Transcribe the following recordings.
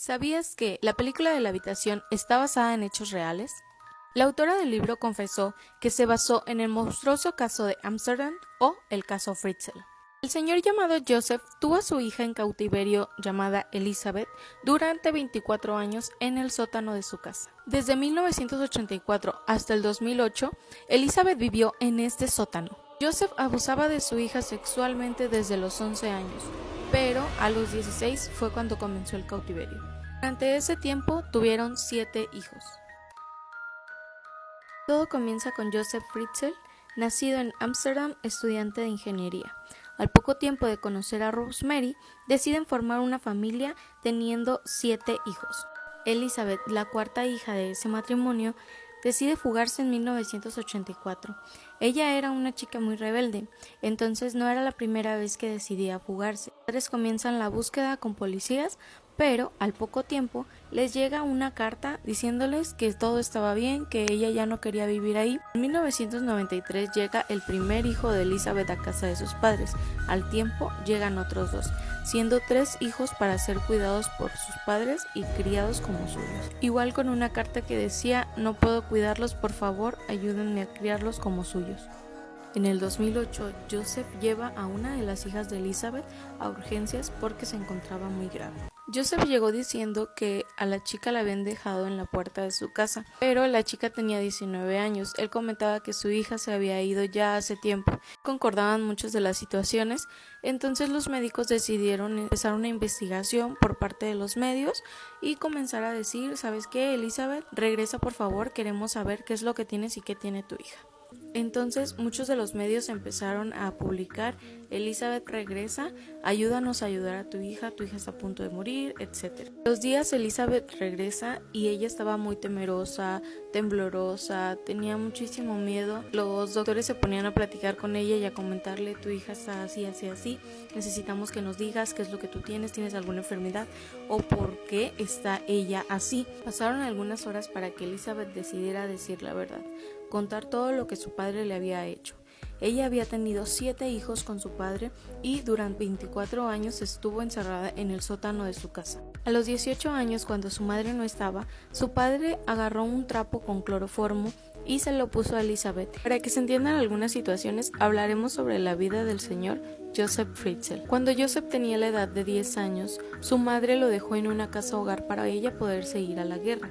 ¿Sabías que la película de La habitación está basada en hechos reales? La autora del libro confesó que se basó en el monstruoso caso de Ámsterdam o el caso Fritzl. El señor llamado Joseph tuvo a su hija en cautiverio llamada Elizabeth durante 24 años en el sótano de su casa. Desde 1984 hasta el 2008, Elizabeth vivió en este sótano. Joseph abusaba de su hija sexualmente desde los 11 años, pero a los 16 fue cuando comenzó el cautiverio. Durante ese tiempo tuvieron 7 hijos. Todo comienza con Joseph Fritzl, nacido en Ámsterdam, estudiante de ingeniería. Al poco tiempo de conocer a Rosemary, deciden formar una familia teniendo 7 hijos. Elizabeth, la cuarta hija de ese matrimonio, decide fugarse en 1984. Ella era una chica muy rebelde, entonces no era la primera vez que decidía fugarse. Los padres comienzan la búsqueda con policías, pero al poco tiempo les llega una carta diciéndoles que todo estaba bien, que ella ya no quería vivir ahí. En 1993 llega el primer hijo de Elizabeth a casa de sus padres. Al tiempo llegan otros 2, siendo 3 hijos para ser cuidados por sus padres y criados como suyos. Igual con una carta que decía: no puedo cuidarlos, por favor, ayúdenme a criarlos como suyos. En el 2008, Joseph lleva a una de las hijas de Elizabeth a urgencias porque se encontraba muy grave. Joseph llegó diciendo que a la chica la habían dejado en la puerta de su casa, pero la chica tenía 19 años. Él comentaba que su hija se había ido ya hace tiempo. Concordaban muchas de las situaciones, entonces los médicos decidieron empezar una investigación por parte de los medios y comenzar a decir: ¿sabes qué, Elizabeth? Regresa, por favor, queremos saber qué es lo que tienes y qué tiene tu hija. Entonces muchos de los medios empezaron a publicar: Elizabeth regresa, ayúdanos a ayudar a tu hija está a punto de morir, etc. Los días Elizabeth regresa y ella estaba muy temerosa, temblorosa, tenía muchísimo miedo. Los doctores se ponían a platicar con ella y a comentarle: tu hija está así, así, así, necesitamos que nos digas qué es lo que tú tienes alguna enfermedad o por qué está ella así. Pasaron algunas horas para que Elizabeth decidiera decir la verdad, contar todo lo que su padre le había hecho. Ella había tenido 7 hijos con su padre y durante 24 años estuvo encerrada en el sótano de su casa. A los 18 años, cuando su madre no estaba, su padre agarró un trapo con cloroformo y se lo puso a Elizabeth. Para que se entiendan algunas situaciones, hablaremos sobre la vida del señor Joseph Fritzl. Cuando Joseph tenía la edad de 10 años, su madre lo dejó en una casa hogar para ella poderse ir a la guerra.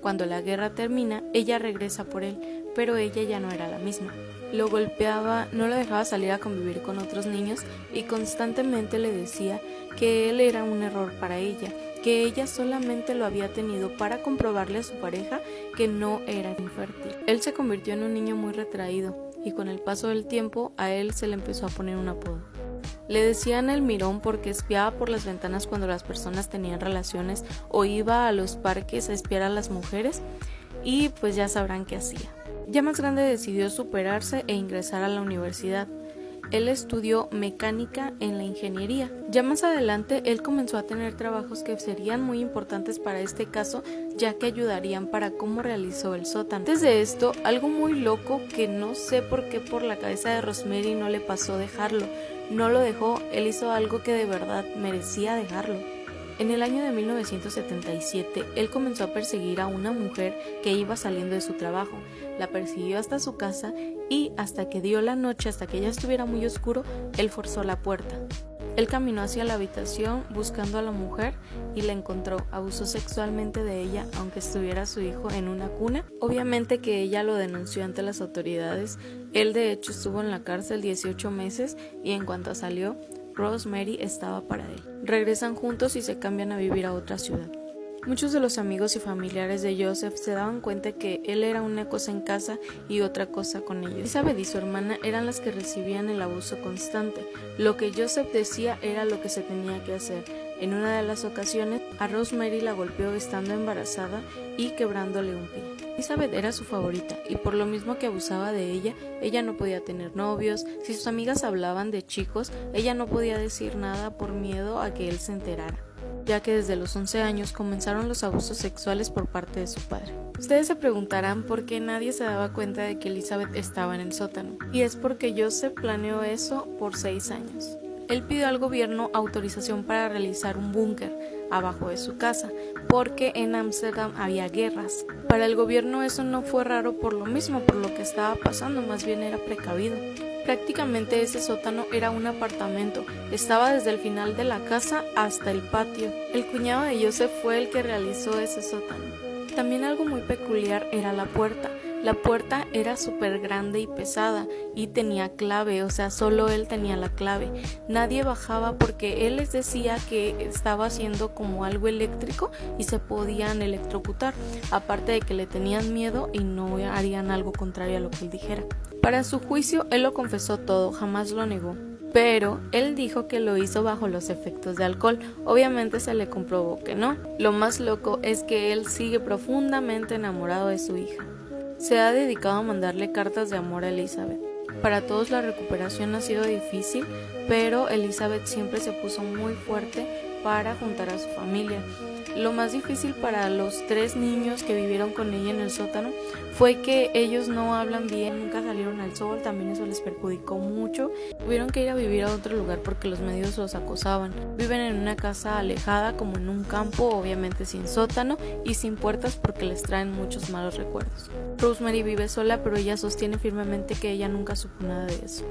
Cuando la guerra termina, ella regresa por él, pero ella ya no era la misma. Lo golpeaba, no lo dejaba salir a convivir con otros niños y constantemente le decía que él era un error para ella, que ella solamente lo había tenido para comprobarle a su pareja que no era infértil. Él se convirtió en un niño muy retraído y con el paso del tiempo a él se le empezó a poner un apodo. Le decían el mirón porque espiaba por las ventanas cuando las personas tenían relaciones o iba a los parques a espiar a las mujeres y pues ya sabrán qué hacía. Ya más grande decidió superarse e ingresar a la universidad. Él estudió mecánica en la ingeniería. Ya más adelante él comenzó a tener trabajos que serían muy importantes para este caso, ya que ayudarían para cómo realizó el sótano. Antes de esto, algo muy loco que no sé por qué por la cabeza de Rosemary no le pasó dejarlo. No lo dejó, él hizo algo que de verdad merecía dejarlo. En el año de 1977, él comenzó a perseguir a una mujer que iba saliendo de su trabajo. La persiguió hasta su casa y hasta que dio la noche, hasta que ya estuviera muy oscuro, él forzó la puerta. Él caminó hacia la habitación buscando a la mujer y la encontró. Abusó sexualmente de ella, aunque estuviera su hijo en una cuna. Obviamente que ella lo denunció ante las autoridades. Él de hecho estuvo en la cárcel 18 meses y en cuanto salió, Rosemary estaba para él. Regresan juntos y se cambian a vivir a otra ciudad. Muchos de los amigos y familiares de Joseph se daban cuenta que él era una cosa en casa y otra cosa con ellos. Elizabeth y su hermana eran las que recibían el abuso constante. Lo que Joseph decía era lo que se tenía que hacer. En una de las ocasiones, a Rosemary la golpeó estando embarazada y quebrándole un pie. Elizabeth era su favorita y por lo mismo que abusaba de ella no podía tener novios. Si sus amigas hablaban de chicos, ella no podía decir nada por miedo a que él se enterara, ya que desde los 11 años comenzaron los abusos sexuales por parte de su padre. Ustedes se preguntarán por qué nadie se daba cuenta de que Elizabeth estaba en el sótano, y es porque Joseph planeó eso por 6 años. Él pidió al gobierno autorización para realizar un búnker. abajo de su casa, porque en Ámsterdam había guerras. Para el gobierno eso no fue raro por lo mismo, por lo que estaba pasando, más bien era precavido. Prácticamente ese sótano era un apartamento, estaba desde el final de la casa hasta el patio. El cuñado de Joseph fue el que realizó ese sótano. También algo muy peculiar era la puerta. La puerta era súper grande y pesada y tenía clave, o sea, solo él tenía la clave. Nadie bajaba porque él les decía que estaba haciendo como algo eléctrico y se podían electrocutar, aparte de que le tenían miedo y no harían algo contrario a lo que él dijera. Para su juicio, él lo confesó todo, jamás lo negó. Pero él dijo que lo hizo bajo los efectos de alcohol. Obviamente se le comprobó que no. Lo más loco es que él sigue profundamente enamorado de su hija. Se ha dedicado a mandarle cartas de amor a Elizabeth. Para todos la recuperación ha sido difícil, pero Elizabeth siempre se puso muy fuerte para juntar a su familia. Lo más difícil para los 3 niños que vivieron con ella en el sótano fue que ellos no hablan bien, nunca salieron al sol, también eso les perjudicó mucho. Tuvieron que ir a vivir a otro lugar porque los medios los acosaban. Viven en una casa alejada, como en un campo, obviamente sin sótano y sin puertas porque les traen muchos malos recuerdos. Rosemary vive sola, pero ella sostiene firmemente que ella nunca supo nada de eso.